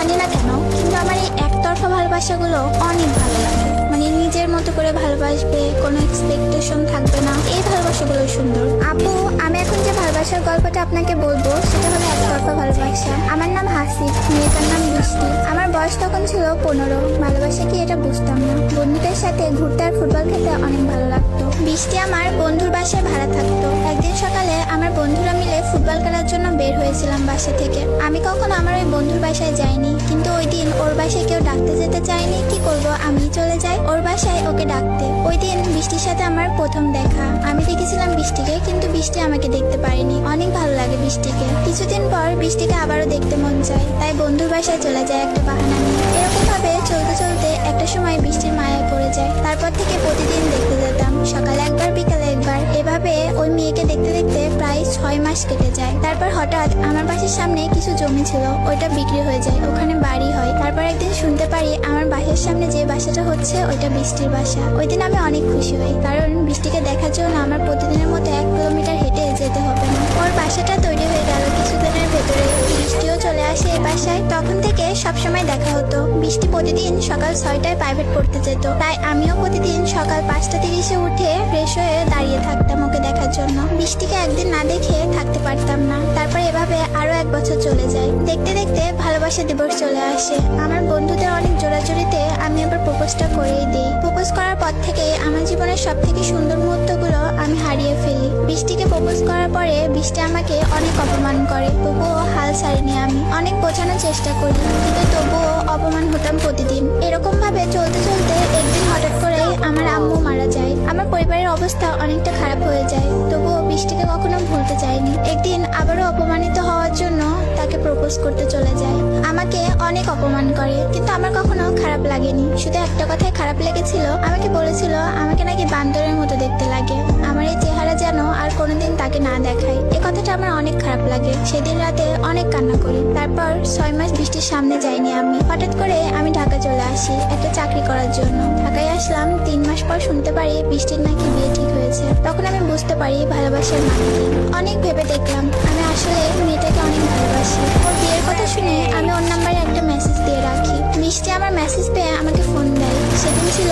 জানি না কেন, কিন্তু আমার এই একতরফা ভালোবাসাগুলো অনেক ভালো লাগে। মানে নিজের মতো করে ভালোবাসবে, কোনো এক্সপেকটেশন থাকবে না, এই ভালোবাসাগুলো সুন্দর। আপু, আমি এখন যে ভালোবাসার গল্পটা আপনাকে বলবো সেটা হলো একতরফা ভালোবাসা। আমার নাম হাসিব, মেয়েটার নাম বৃষ্টি। আমার বয়স তখন ছিল 15। ভালোবাসা কি এটা বুঝতাম না। বন্ধুদের সাথে ঘুরতে আর ফুটবল খেতে অনেক ভালো লাগতো। বৃষ্টি আমার বন্ধুর বাসায় ভাড়া থাকতো। একদিন সকালে আমার বন্ধুরা মিলে ফুটবল খেলার জন্য বের হয়েছিলাম বাসা থেকে। আমি কখনো আমার ওই বন্ধুর বাসায় যাইনি, কিন্তু ওই দিন ওর বাসায় কেউ ডাকতে যেতে চায়নি। কি করব, আমি চলে যাই ওর বাসায় ওকে ডাকতে। ওই দিন বৃষ্টির সাথে আমার প্রথম দেখা। আমি দেখেছিলাম বৃষ্টিকে, কিন্তু বৃষ্টি আমাকে দেখতে পারেনি। অনেক ভালো লাগে বৃষ্টিকে। কিছুদিন পর বৃষ্টিকে আবারও দেখতে মন চায়, তাই বন্ধুর বাসায় চলে যায় একটা বাহানা নিয়ে। এরকম ভাবে চলতে চলতে একটা সময় বৃষ্টির মায়ায় পড়ে যায়। তারপর থেকে প্রতিদিন দেখতে যেতাম, সকালে একবার বিকালে একবার। এভাবে ওই মেয়েকে দেখতে দেখতে প্রায় 6 মাস কেটে যায়। তারপর হঠাৎ আমার বাসার সামনে কিছু জমি ছিল, ওইটা বিক্রি হয়ে যায়, ওখানে বাড়ি হয়। তারপর একদিন শুনতে পারি আমার বাসার সামনে যে বাসাটা হচ্ছে ওইটা বৃষ্টির বাসা। ওই দিন আমি অনেক খুশি হই, কারণ বৃষ্টিকে দেখার জন্য আমার প্রতিদিনের মতো 1 কিলোমিটার হেঁটে যেতে হবে না। ওর বাসাটা তৈরি হয়ে গেল কিছুদিনের ভেতরে। বৃষ্টিও চলে আসে এই বাসায়। তখন থেকে সবসময় দেখা হতো। বৃষ্টি প্রতিদিন সকাল 6টায় প্রাইভেট পড়তে যেত, তাই আমিও প্রতিদিন সকাল 5:30 উঠে ফ্রেশ হয়ে দাঁড়িয়ে থাকতাম ওকে দেখার জন্য। বৃষ্টিকে একদিন না দেখে থাকতে পারতাম না। তারপর এভাবে আরো 1 বছর চলে যায়। দেখতে দেখতে ভালোবাসা দিবস চলে আসে। আমার বন্ধুদের অনেক জোরাজোরিতে আমি আবার প্রপোজটা করেই দিই। প্রপোজ করার পর থেকে আমার জীবনের সব থেকে সুন্দর মুহূর্তগুলো আমি হারিয়ে ফেলি। বৃষ্টিকে প্রপোজ করার পরে বৃষ্টি আমাকে অনেক অপমান করে, তবুও হাল ছাড়িনি। আমি অনেক বোঝানোর চেষ্টা করি, কিন্তু তবুও অপমান হতাম প্রতিদিন। এরকম ভাবে চলতে চলতে একদিন হঠাৎ করে আমার আম্মু মারা যায়। আমার পরিবারের অবস্থা অনেকটা খারাপ হয়ে যায়, তবুও বৃষ্টিকে কখনো ভুলতে চাইনি। একদিন আবারও অপমানিত হওয়ার জন্য তাকে প্রপোজ করতে চলে যায়। আমাকে অনেক অপমান করে, কিন্তু আমার কখনো খারাপ লাগেনি। শুধু একটা কথাই খারাপ লেগেছিল, আমাকে বলেছিল আমাকে নাকি বান্দরের মতো দেখতে লাগে। আমার এই চেহারা যেন আর কোনোদিন তাকে না দেখায়। এই কথাটা আমার অনেক খারাপ লাগে। সেদিন রাতে অনেক কান্না করি। তারপর 6 মাস বৃষ্টির সামনে যাইনি আমি। হঠাৎ করে আমি ঢাকা চলে আসি একটা চাকরি করার জন্য। ঢাকায় আসলাম, 3 মাস পর শুনতে পারি বৃষ্টির নাকি বিয়ে ঠিক হয়েছে। তখন আমি বুঝতে পারি ভালোবাসার মানে কি। অনেক ভেবে দেখলাম আমি আসলে মেয়েটাকে অনেক ভালোবাসি। ওর বিয়ের কথা শুনে আমি ওর নাম্বারে একটা মেসেজ দিয়ে রাখি। বৃষ্টি আমার মেসেজ পেয়ে আমাকে ফোন দেয়। সেদিন ছিল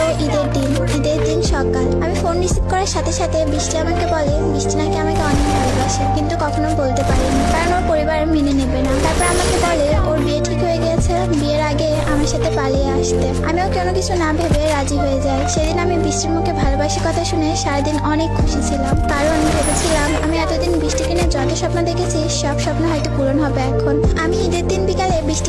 ঈদের দিন সকাল। আমি ফোন রিসিভ করার সাথে সাথে বৃষ্টি আমাকে বলে বৃষ্টি নাকি আমাকে অনেক ভালোবাসে, কিন্তু কখনো বলতে পারিনি, কারণ ওর পরিবার মেনে নেবে না। তারপর আমাকে বলে ওর বিয়ে ঠিক হয়ে গেছে, বিয়ের আগে আমার সাথে পালিয়ে আসতে। আমিও কোনো কিছু না ভেবে রাজি হয়ে যাই। সেদিন আমি বৃষ্টির মুখে ভালোবাসি কথা শুনে সারাদিন অনেক খুশি ছিলাম, কারণ ভেবেছিলাম আমি এতদিন বৃষ্টিকে নিয়ে যত স্বপ্ন দেখেছি সব স্বপ্ন হয়তো পূরণ হবে এখন। আমি ঈদের দিন বিকালে বৃষ্টি